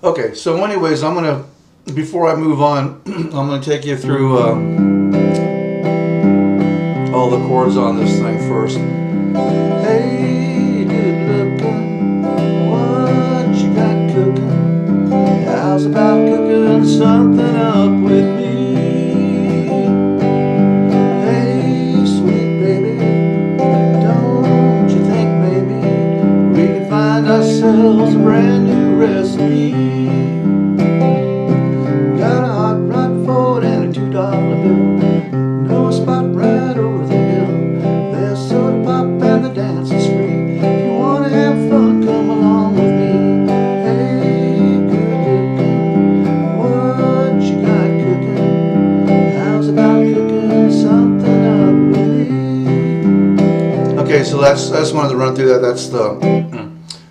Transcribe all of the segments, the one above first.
Okay, so anyways, before I move on, I'm gonna take you through all the chords on this thing first. Hey, good looking, what you got cooking? How's about cooking something up with me? Hey, sweet baby, don't you think maybe we can find ourselves a brand new recipe? Got a hot rod Ford and a $2 bill. Know a spot right over the hill. There's soda pop and the dancing spree. If you wanna have fun, come along with me. Hey, good looking, what you got cooking? How's about cooking something up with me? Okay, so that's wanted to run through that. That's the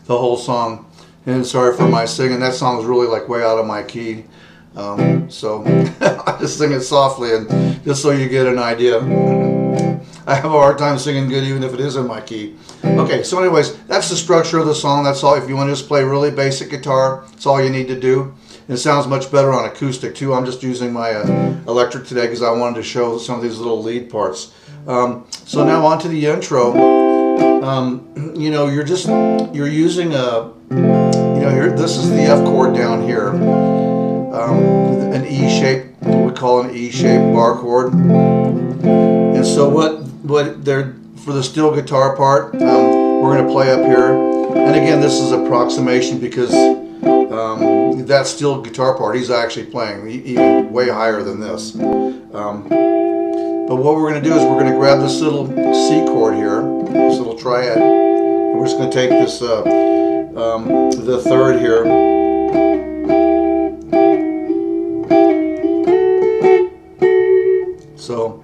whole song. And sorry for my singing. That song was really like way out of my key. So I just sing it softly, and just so you get an idea. I have a hard time singing good even if it is in my key. Okay, so anyways, that's the structure of the song. That's all. If you want to just play really basic guitar, that's all you need to do. And it sounds much better on acoustic too. I'm just using my electric today because I wanted to show some of these little lead parts. So now on to the intro. You know, you're using a, this is the F chord down here. An E shape, what we call an E shape bar chord. And so what they're, for the steel guitar part, we're going to play up here. And again, this is approximation because that steel guitar part, he's actually playing even way higher than this. But what we're going to do is we're going to grab this little C chord here, this little triad, and we're just going to take this, the third here. So,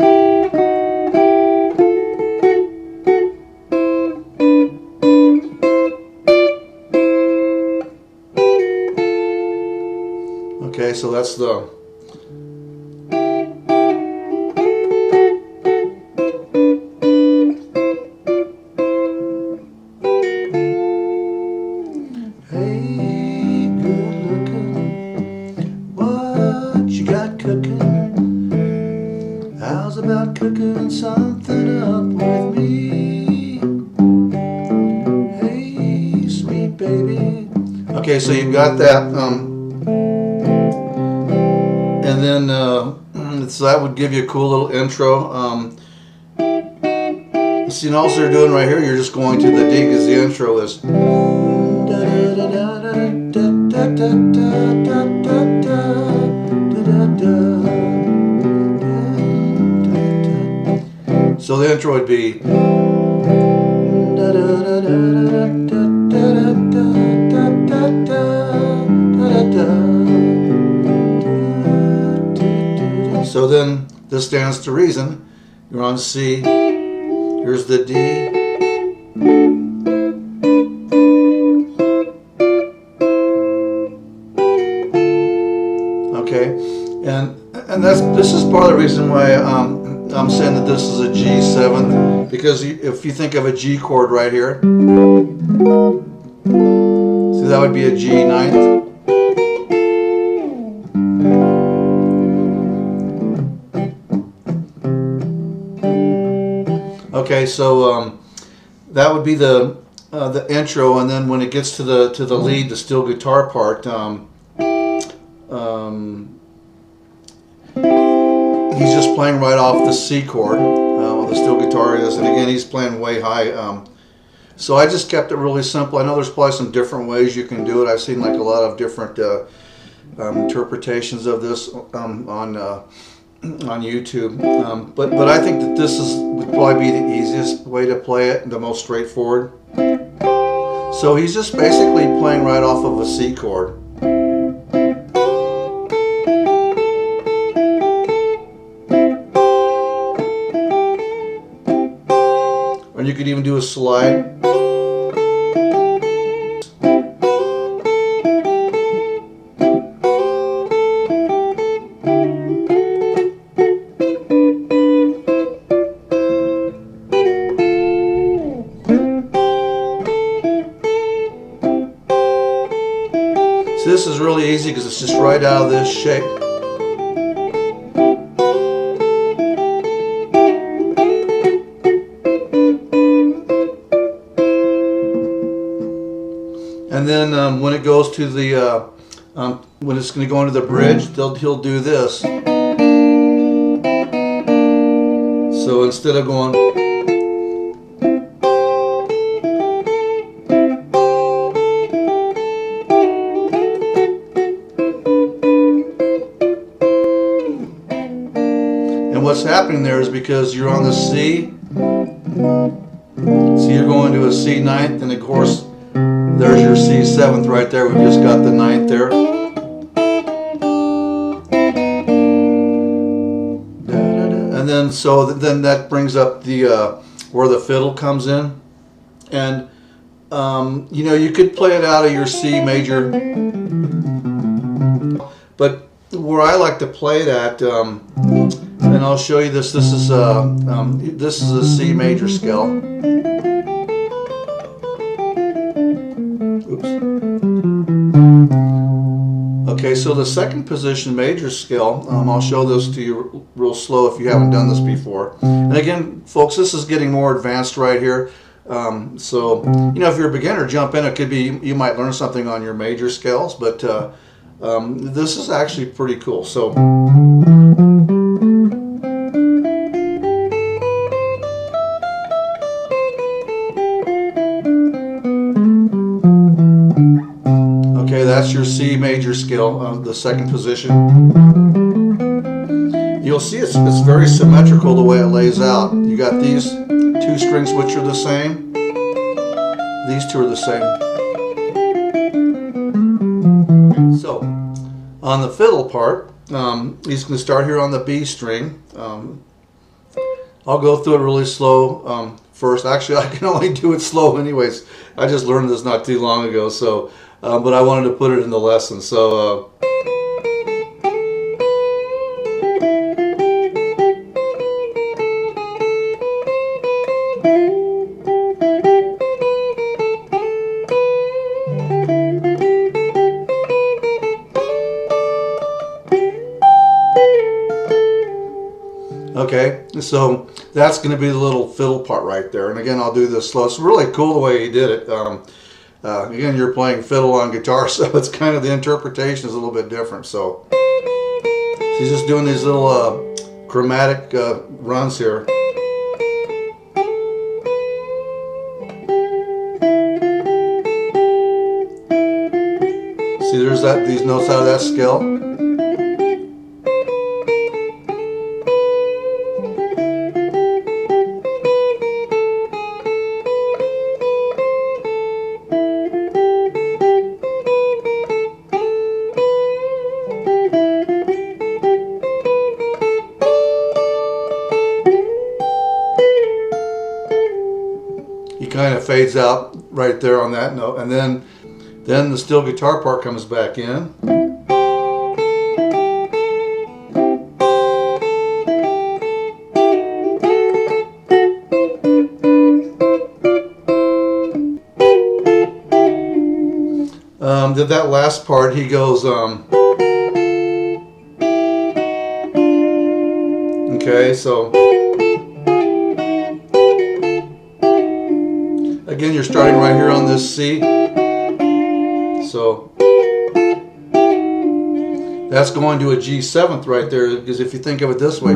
okay, so that's the, hey, good looking, what you got cooking? How's about cooking something up with me? Hey, sweet baby. Okay, so you've got that, and then so that would give you a cool little intro. See, and all they're doing right here, you're just going to the D because the intro is. So the intro would be. So then this stands to reason. You're on C. Here's the D. Okay, and this is part of the reason why I'm saying that this is a G7, because if you think of a G chord right here, so that would be a G ninth. Okay, so that would be the intro, and then when it gets to the lead, the steel guitar part, he's just playing right off the C chord on the steel guitar is, and again he's playing way high. So I just kept it really simple. I know there's probably some different ways you can do it. I've seen like a lot of different interpretations of this on YouTube, but I think that this would probably be the easiest way to play it and the most straightforward. So he's just basically playing right off of a C chord. Or you could even do a slide. is really easy because it's just right out of this shape. And then when it goes to the, when it's going to go into the bridge, he'll do this. So instead of going, and what's happening there is because you're on the C, so you're going to a C ninth, and of course there's your C seventh right there. We've just got the ninth there. And then then that brings up the where the fiddle comes in, and you know, you could play it out of your C major, but where I like to play it at, and I'll show you this. This is a C major scale. Oops. Okay, so the second position major scale, I'll show this to you real slow if you haven't done this before. And again, folks, this is getting more advanced right here. So, you know, if you're a beginner, jump in. It could be, you might learn something on your major scales, but this is actually pretty cool. So, okay, that's your C major scale, the second position. You'll see it's very symmetrical the way it lays out. You got these two strings which are the same. These two are the same. So, on the fiddle part, he's going to start here on the B string. I'll go through it really slow first. Actually, I can only do it slow anyways. I just learned this not too long ago, so but I wanted to put it in the lesson. So okay, so that's going to be the little fiddle part right there. And again, I'll do this slow. It's really cool the way he did it. Again, you're playing fiddle on guitar, so it's kind of, the interpretation is a little bit different. So he's just doing these little chromatic runs here. See, there's these notes out of that scale. He kind of fades out right there on that note, and then the steel guitar part comes back in. Did that last part, he goes okay, so again, you're starting right here on this C. So that's going to a G7th right there, because if you think of it this way,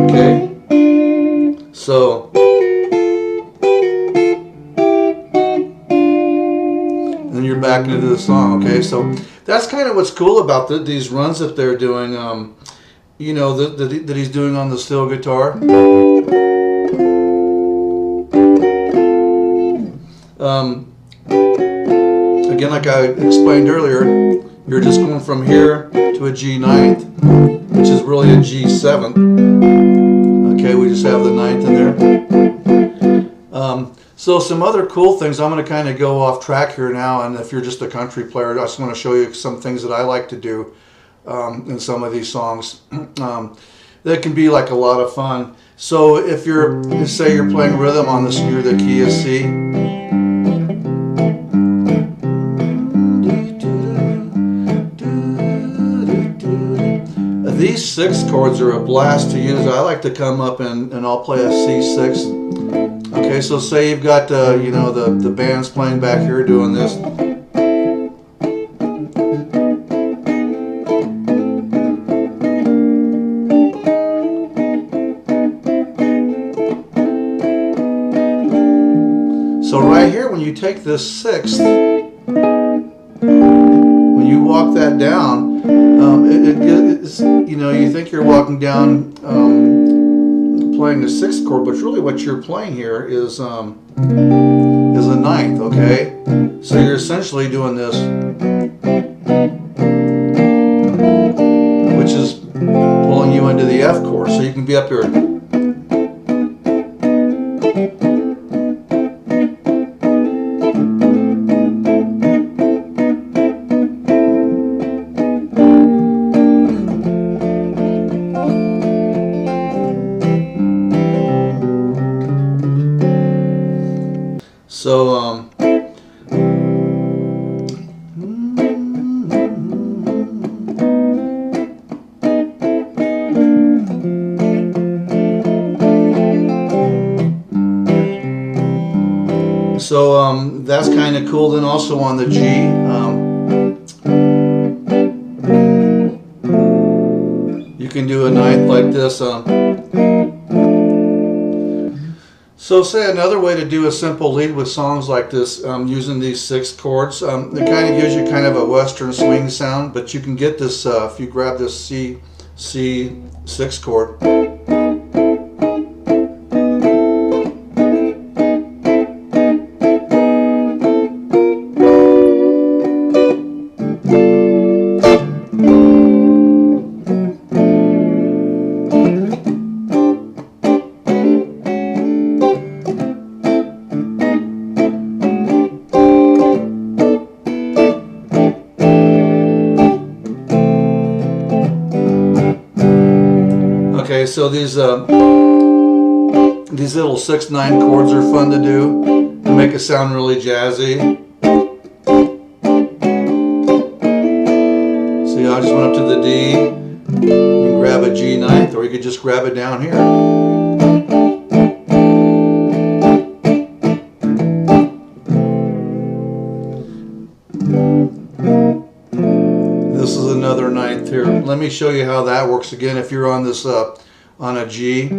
okay, so then you're back into the song. Okay, so that's kind of what's cool about these runs that they're doing. You know, that he's doing on the steel guitar. Again, like I explained earlier, you're just going from here to a G9th, which is really a G7th. Okay, we just have the 9th in there. So some other cool things, I'm going to kind of go off track here now, and if you're just a country player, I just want to show you some things that I like to do in some of these songs. That can be like a lot of fun. So if say you're playing rhythm on this, you're the key of C. these 6 chords are a blast to use. I like to come up and I'll play a C6. Okay, so say you've got you know, the band's playing back here doing this. So right here, when you take this 6th, when you walk that down, it's, you know, you think you're walking down playing the 6th chord, but really what you're playing here is a 9th. Okay, so you're essentially doing this, which is pulling you into the F chord, so you can be up here. So, that's kind of cool. Then also on the G, you can do a 9th like this. So say another way to do a simple lead with songs like this, using these 6 chords, it kind of gives you kind of a western swing sound, but you can get this if you grab this C6 chord. Okay, so these little 6/9 chords are fun to do and make it sound really jazzy. See, I just went up to the D. You can grab a G 9th, or you could just grab it down here. This is another 9th here. Let me show you how that works again. If you're on this on a G, if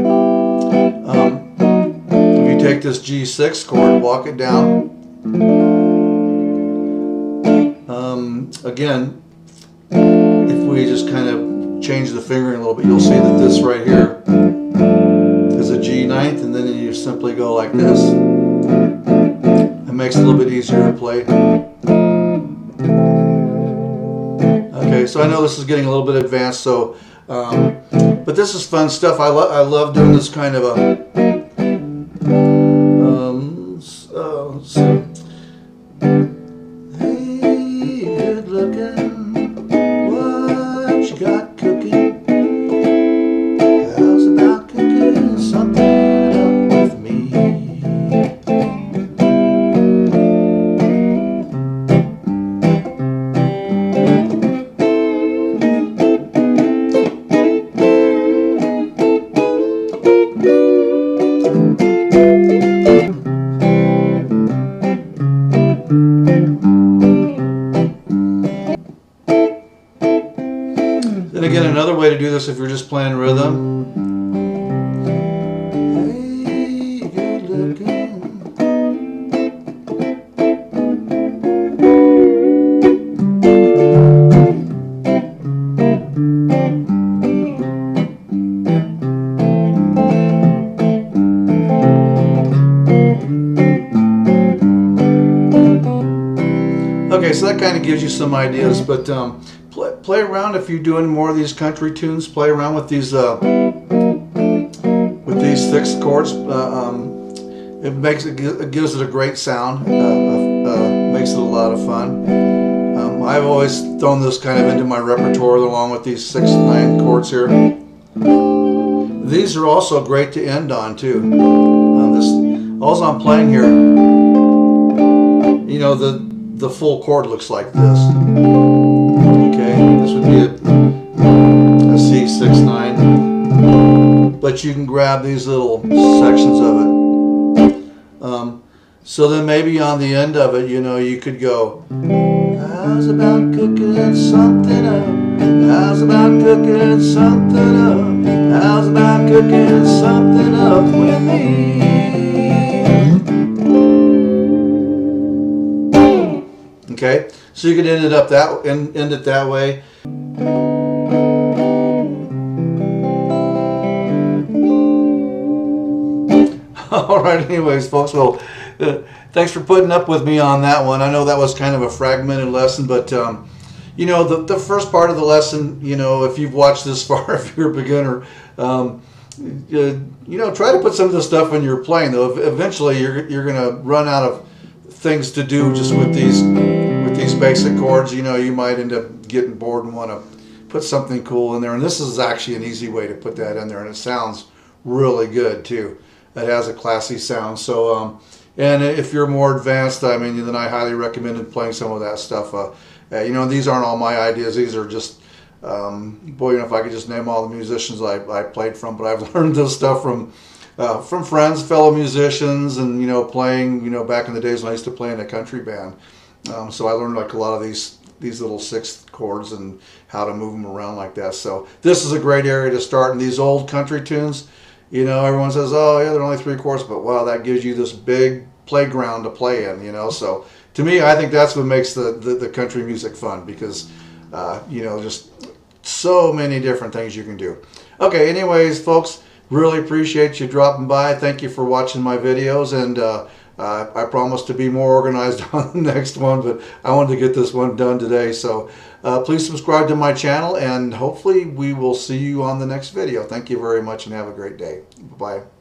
you take this G6 chord, walk it down. Again, if we just kind of change the fingering a little bit, you'll see that this right here is a G 9th, and then you simply go like this. It makes it a little bit easier to play. Okay, so I know this is getting a little bit advanced, so but this is fun stuff. I love doing this kind of a hey, good looking, what you got cooking? How's about cooking something up with me? Then again, another way to do this if you're just playing rhythm. Hey, good looking. Okay, so that kind of gives you some ideas, but play around if you're doing more of these country tunes. Play around with these 6 chords. It gives it a great sound. Makes it a lot of fun. I've always thrown this kind of into my repertoire along with these 6/9 chords here. These are also great to end on too. All I'm playing here, you know, the full chord looks like this. Okay, this would be a C6/9. but you can grab these little sections of it. So then maybe on the end of it, you know, you could go, how's about cooking something up? How's about cooking something up? How's about cooking something up with me? Okay, so you could end it that way. All right, anyways, folks, well, thanks for putting up with me on that one. I know that was kind of a fragmented lesson, but you know, the first part of the lesson, you know, if you've watched this far, if you're a beginner, you know, try to put some of this stuff in your playing. Though eventually you're going to run out of things to do just with these basic chords. You know, you might end up getting bored and want to put something cool in there. And this is actually an easy way to put that in there, and it sounds really good too. It has a classy sound. So, and if you're more advanced, I mean, then I highly recommend playing some of that stuff. You know, these aren't all my ideas. These are just, boy, you know, if I could just name all the musicians I played from, but I've learned this stuff from friends, fellow musicians, and, you know, playing, you know, back in the days when I used to play in a country band. So I learned like a lot of these little sixth chords and how to move them around like that. So this is a great area to start. And these old country tunes, you know, everyone says, oh yeah, they're only 3 chords, but wow, that gives you this big playground to play in, you know. So to me, I think that's what makes the country music fun, because you know, just so many different things you can do. Okay, anyways, folks, really appreciate you dropping by. Thank you for watching my videos, and I promise to be more organized on the next one, but I wanted to get this one done today. So please subscribe to my channel, and hopefully we will see you on the next video. Thank you very much, and have a great day. Bye-bye.